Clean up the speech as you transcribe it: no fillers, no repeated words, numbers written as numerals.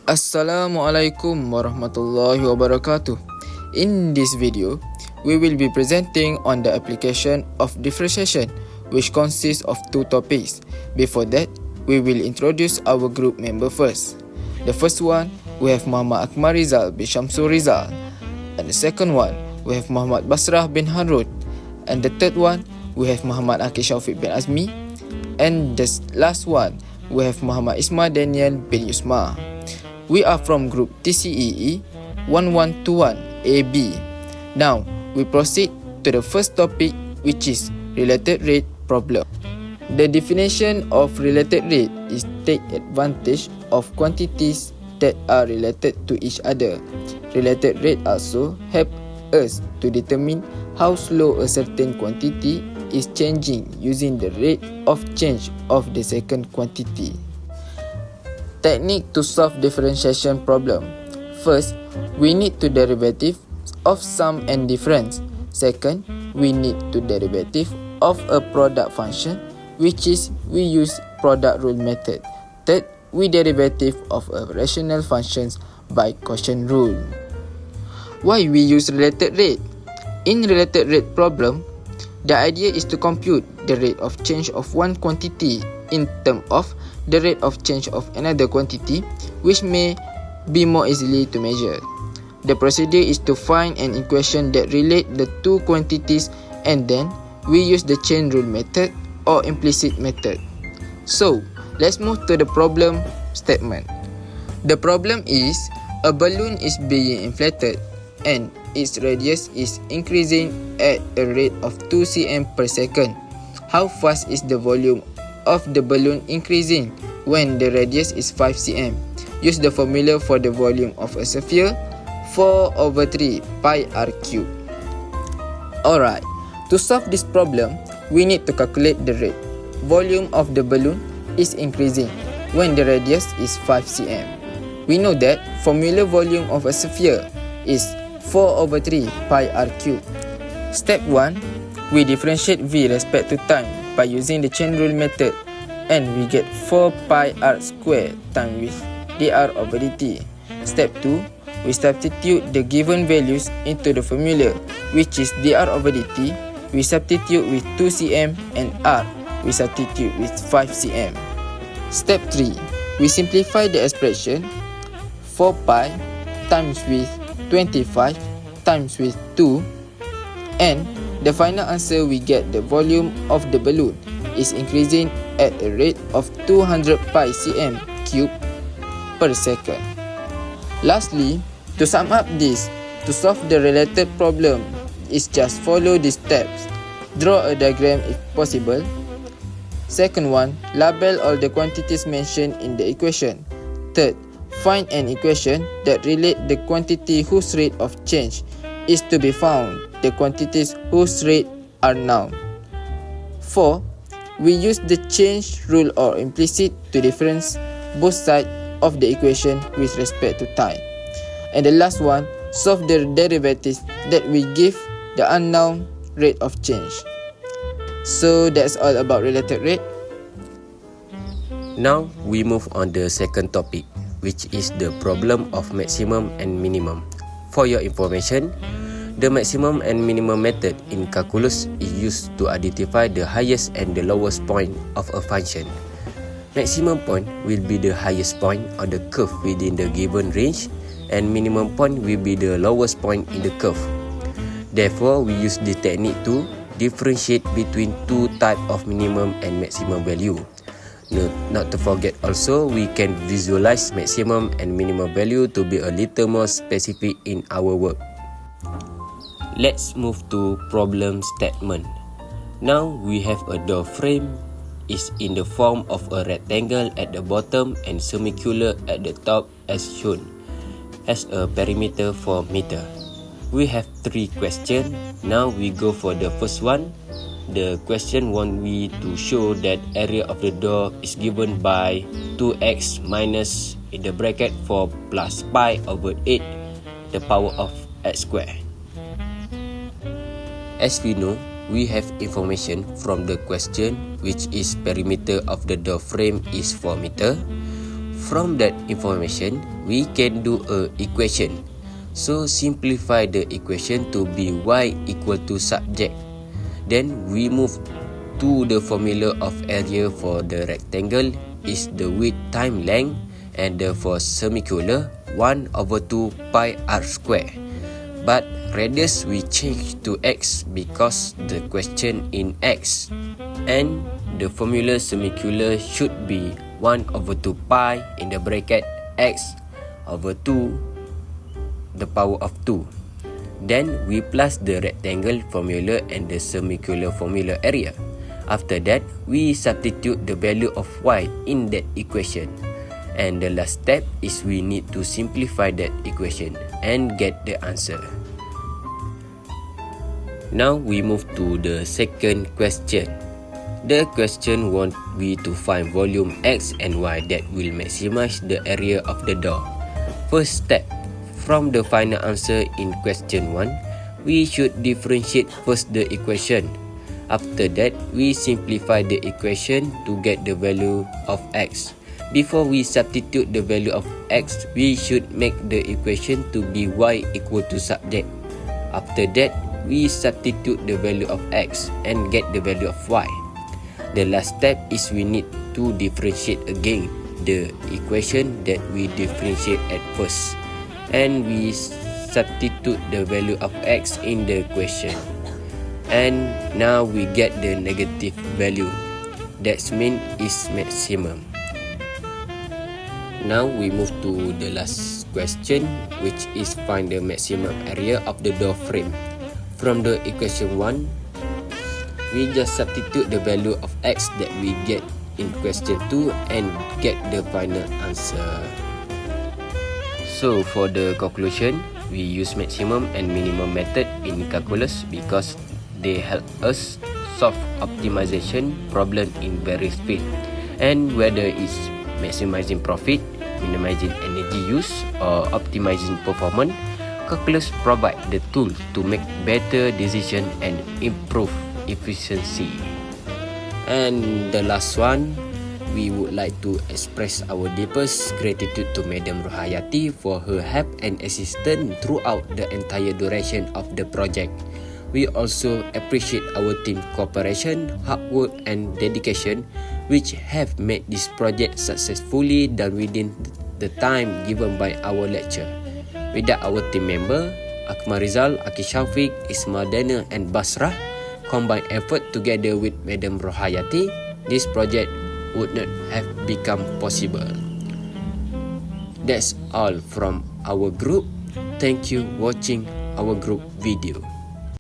Assalamualaikum warahmatullahi wabarakatuh. In this video, we will be presenting on the application of differentiation, which consists of two topics. Before that, we will introduce our group member first. The first one, we have Muhammad Akmal Rizal bin Shamsul Rizal. And the second one, we have Muhammad Basrah bin Harun. And the third one, we have Muhammad Akil Shaufiq bin Azmi. And the last one, we have Muhammad Isma Daniel bin Yusma. We are from group TCEE 1121 AB. Now, we proceed to the first topic, which is related rate problem. The definition of related rate is take advantage of quantities that are related to each other. Related rate also help us to determine how slow a certain quantity is changing using the rate of change of the second quantity. Technique to solve differentiation problem. First, we need to derivative of sum and difference. Second, we need to derivative of a product function, which is we use product rule method. Third, we derivative of a rational functions by quotient rule. Why we use related rate? In related rate problem, the idea is to compute the rate of change of one quantity in terms of the rate of change of another quantity, which may be more easily to measure. The procedure is to find an equation that relate the two quantities, and then we use the chain rule method or implicit method. So, let's move to the problem statement. The problem is a balloon is being inflated and its radius is increasing at a rate of 2 cm per second. How fast is the volume of the balloon increasing when the radius is 5 cm? Use the formula for the volume of a sphere, 4/3 pi r cubed. Alright, to solve this problem, we need to calculate the rate. Volume of the balloon is increasing when the radius is 5 cm. We know that formula volume of a sphere is 4/3 pi r cubed. Step 1, we differentiate v respect to time by using the chain rule method, and we get 4 pi r square times with dr/dt. Step 2, we substitute the given values into the formula, which is dr/dt, we substitute with 2 cm, and r, we substitute with 5 cm. Step 3, we simplify the expression 4 pi times with 25 times with 2, and the final answer we get the volume of the balloon is increasing at a rate of 200 pi cm cube per second. Lastly, to sum up this, to solve the related problem is just follow these steps. Draw a diagram if possible. Second one, label all the quantities mentioned in the equation. Third, find an equation that relate the quantity whose rate of change is to be found, the quantities whose rate are known. 4. We use the change rule or implicit to difference both sides of the equation with respect to time. And the last one, solve the derivatives that we give the unknown rate of change. So that's all about related rate. Now we move on the second topic, which is the problem of maximum and minimum. For your information, the maximum and minimum method in calculus is used to identify the highest and the lowest point of a function. Maximum point will be the highest point on the curve within the given range, and minimum point will be the lowest point in the curve. Therefore, we use the technique to differentiate between two types of minimum and maximum value. Not to forget also, we can visualize maximum and minimum value to be a little more specific in our work. Let's move to problem statement. Now we have a door frame is in the form of a rectangle at the bottom and semicircular at the top as shown, has a perimeter 4 meter. We have 3 questions. Now we go for the first one. The question want me to show that area of the door is given by 2x minus in the bracket 4 plus pi over 8 the power of x square. As we know, we have information from the question, which is perimeter of the door frame is 4 meter. from that information, we can do a equation. So simplify the equation to be y equal to subject. Then we move to the formula of area for the rectangle is the width time length, and for semicircular 1/2 pi r square. But radius we change to x because the question in x, and the formula semicircular should be 1/2 pi in the bracket x over 2 the power of 2. Then we plus the rectangle formula and the semicircular formula area. After that, we substitute the value of y in that equation. And the last step is we need to simplify that equation and get the answer. Now we move to the second question. The question wants we to find volume x and y that will maximize the area of the door. First step, from the final answer in question 1, we should differentiate first the equation. After that, we simplify the equation to get the value of x. Before we substitute the value of x, we should make the equation to be y equal to subject. After that, we substitute the value of x and get the value of y. The last step is we need to differentiate again the equation that we differentiate at first, and we substitute the value of x in the equation, and now we get the negative value. That means is maximum. Now we move to the last question, which is find the maximum area of the door frame. From the equation 1, we just substitute the value of x that we get in question 2 and get the final answer. So for the conclusion, we use maximum and minimum method in calculus because they help us solve optimization problem in various fields. And whether it's maximizing profit, minimizing energy use, or optimizing performance, calculus provide the tool to make better decision and improve efficiency. And the last one, we would like to express our deepest gratitude to Madam Rohayati for her help and assistance throughout the entire duration of the project. We also appreciate our team cooperation, hard work and dedication which have made this project successfully done within the time given by our lecture. Without our team member, Akmal Rizal, Aki Shafiq, Ismail Daniel and Basrah combined effort together with Madam Rohayati, this project would not have become possible. That's all from our group. Thank you watching our group video.